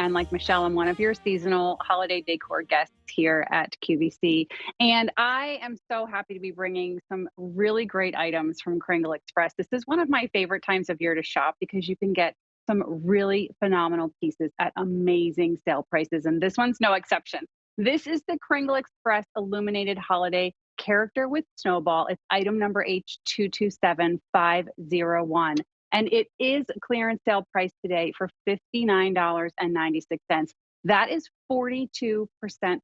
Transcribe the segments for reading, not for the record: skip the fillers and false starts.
And like Michelle, I'm one of your seasonal holiday decor guests here at QVC. And I am so happy to be bringing some really great items from Kringle Express. This is one of my favorite times of year to shop because you can get some really phenomenal pieces at amazing sale prices. And this one's no exception. This is the Kringle Express Illuminated Holiday Character with Snowball. It's item number H227501. And it is clearance sale price today for $59.96. That is 42%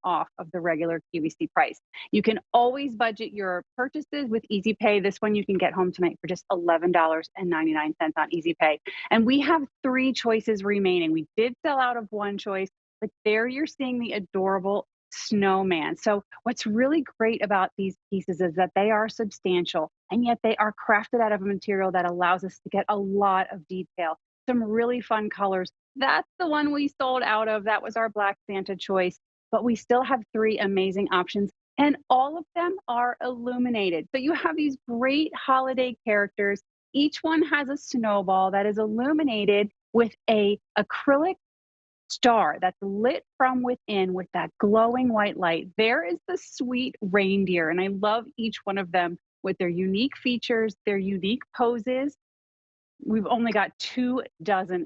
off of the regular QVC price. You can always budget your purchases with Easy Pay. This one you can get home tonight for just $11.99 on Easy Pay. And we have three choices remaining. We did sell out of one choice, but there you're seeing the adorable snowman. So what's really great about these pieces is that they are substantial and yet they are crafted out of a material that allows us to get a lot of detail, some really fun colors. That's the one we sold out of. That was our Black Santa choice, but we still have three amazing options and all of them are illuminated. So you have these great holiday characters. Each one has a snowball that is illuminated with a acrylic star that's lit from within with that glowing white light. There is the sweet reindeer, and I love each one of them with their unique features, their unique poses. We've only got 24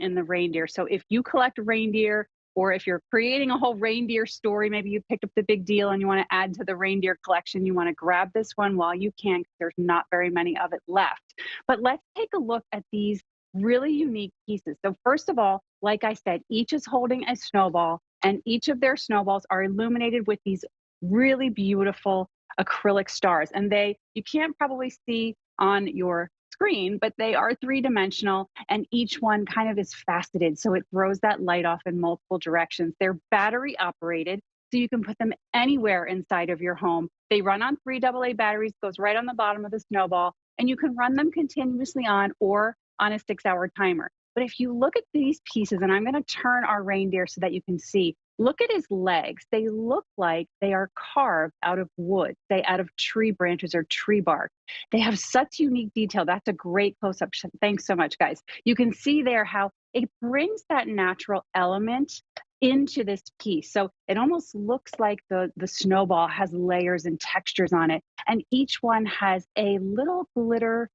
in the reindeer. So if you collect reindeer, or if you're creating a whole reindeer story, maybe you picked up the big deal and you want to add to the reindeer collection, you want to grab this one while you can, because there's not very many of it left. But let's take a look at these really unique pieces. So first of all, like I said, each is holding a snowball and each of their snowballs are illuminated with these really beautiful acrylic stars. And you can't probably see on your screen, but they are three-dimensional and each one kind of is faceted. So it throws that light off in multiple directions. They're battery operated, so you can put them anywhere inside of your home. They run on 3 AA batteries, goes right on the bottom of the snowball, and you can run them continuously on or on a 6-hour timer. But if you look at these pieces, and I'm going to turn our reindeer so that you can see, look at his legs. They look like they are carved out of wood, say out of tree branches or tree bark. They have such unique detail. That's a great close-up. Thanks so much, guys. You can see there how it brings that natural element into this piece. So it almost looks like the snowball has layers and textures on it. And each one has a little glitter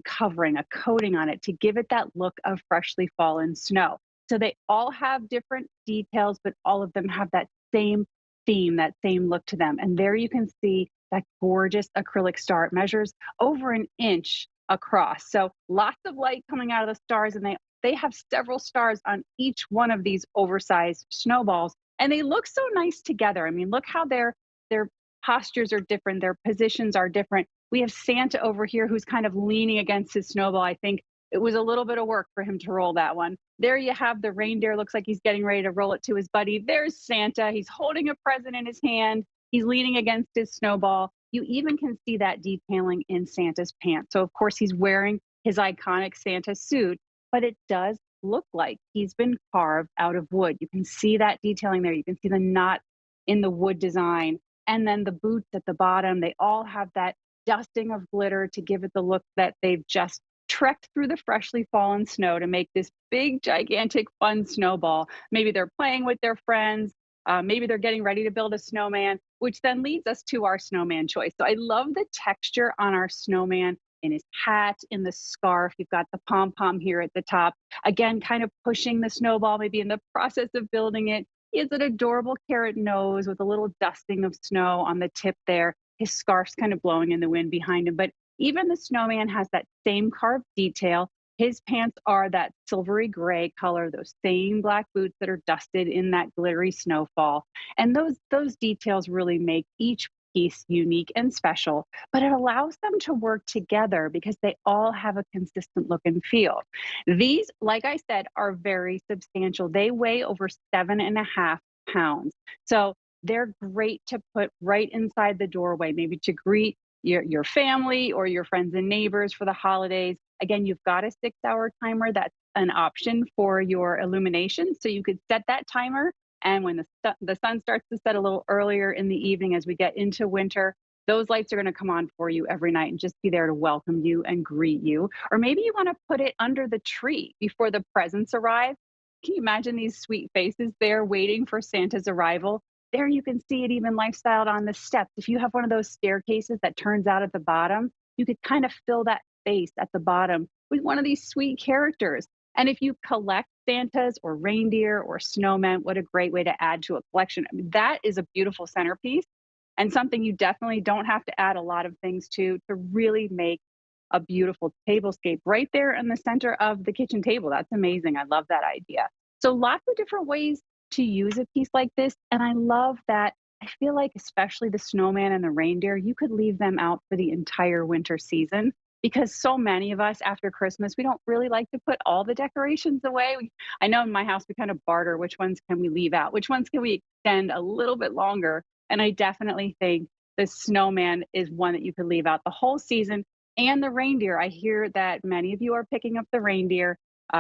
covering, a coating on it to give it that look of freshly fallen snow. So they all have different details, but all of them have that same theme, that same look to them. And there you can see that gorgeous acrylic star. It measures over an inch across. So lots of light coming out of the stars, and they have several stars on each one of these oversized snowballs. And they look so nice together. I mean, look how their postures are different, their positions are different. We have Santa over here who's kind of leaning against his snowball. I think it was a little bit of work for him to roll that one. There you have the reindeer. Looks like he's getting ready to roll it to his buddy. There's Santa. He's holding a present in his hand. He's leaning against his snowball. You even can see that detailing in Santa's pants. So, of course, he's wearing his iconic Santa suit, but it does look like he's been carved out of wood. You can see that detailing there. You can see the knot in the wood design. And then the boots at the bottom, they all have that dusting of glitter to give it the look that they've just trekked through the freshly fallen snow to make this big, gigantic, fun snowball. Maybe they're playing with their friends. Maybe they're getting ready to build a snowman, which then leads us to our snowman choice. So I love the texture on our snowman, in his hat, in the scarf. You've got the pom-pom here at the top. Again, kind of pushing the snowball, maybe in the process of building it. He has an adorable carrot nose with a little dusting of snow on the tip there. His scarf's kind of blowing in the wind behind him. But even the snowman has that same carved detail. His pants are that silvery gray color, those same black boots that are dusted in that glittery snowfall. And those details really make each piece unique and special, but it allows them to work together because they all have a consistent look and feel. These, like I said, are very substantial. They weigh over 7.5 pounds. So they're great to put right inside the doorway, maybe to greet your family or your friends and neighbors for the holidays. Again, you've got a 6-hour timer. That's an option for your illumination. So you could set that timer. And when the sun starts to set a little earlier in the evening as we get into winter, those lights are going to come on for you every night and just be there to welcome you and greet you. Or maybe you want to put it under the tree before the presents arrive. Can you imagine these sweet faces there waiting for Santa's arrival? There you can see it even lifestyled on the steps. If you have one of those staircases that turns out at the bottom, you could kind of fill that space at the bottom with one of these sweet characters. And if you collect Santas or reindeer or snowmen, what a great way to add to a collection. I mean, that is a beautiful centerpiece and something you definitely don't have to add a lot of things to really make a beautiful tablescape right there in the center of the kitchen table. That's amazing. I love that idea. So lots of different ways to use a piece like this. And I love that. I feel like, especially the snowman and the reindeer, you could leave them out for the entire winter season because so many of us after Christmas, we don't really like to put all the decorations away. I know in my house, we kind of barter which ones can we leave out, which ones can we extend a little bit longer. And I definitely think the snowman is one that you could leave out the whole season. And the reindeer, I hear that many of you are picking up the reindeer.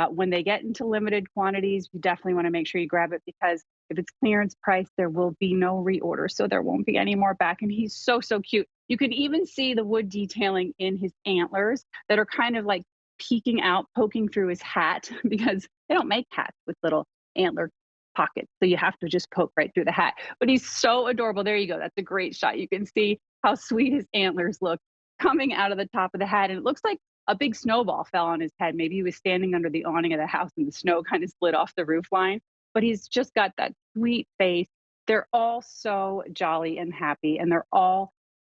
When they get into limited quantities, you definitely want to make sure you grab it because if it's clearance price, there will be no reorder. So there won't be any more back. And he's so, so cute. You can even see the wood detailing in his antlers that are kind of like peeking out, poking through his hat because they don't make hats with little antler pockets. So you have to just poke right through the hat. But he's so adorable. There you go. That's a great shot. You can see how sweet his antlers look coming out of the top of the hat. And it looks like a big snowball fell on his head. Maybe he was standing under the awning of the house and the snow kind of slid off the roof line. But he's just got that sweet face. They're all so jolly and happy, and they're all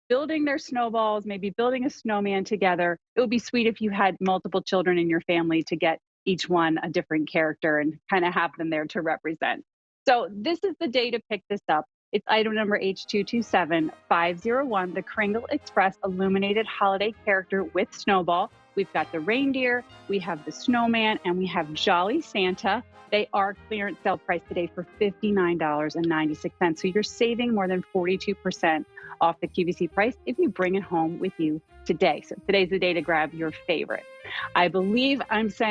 building their snowballs, maybe building a snowman together. It would be sweet if you had multiple children in your family to get each one a different character and kind of have them there to represent. So this is the day to pick this up. It's item number H227501, the Kringle Express Illuminated Holiday Character with Snowball. We've got the reindeer, we have the snowman, and we have Jolly Santa. They are clearance sale price today for $59.96. So you're saving more than 42% off the QVC price if you bring it home with you today. So today's the day to grab your favorite. I believe I'm saying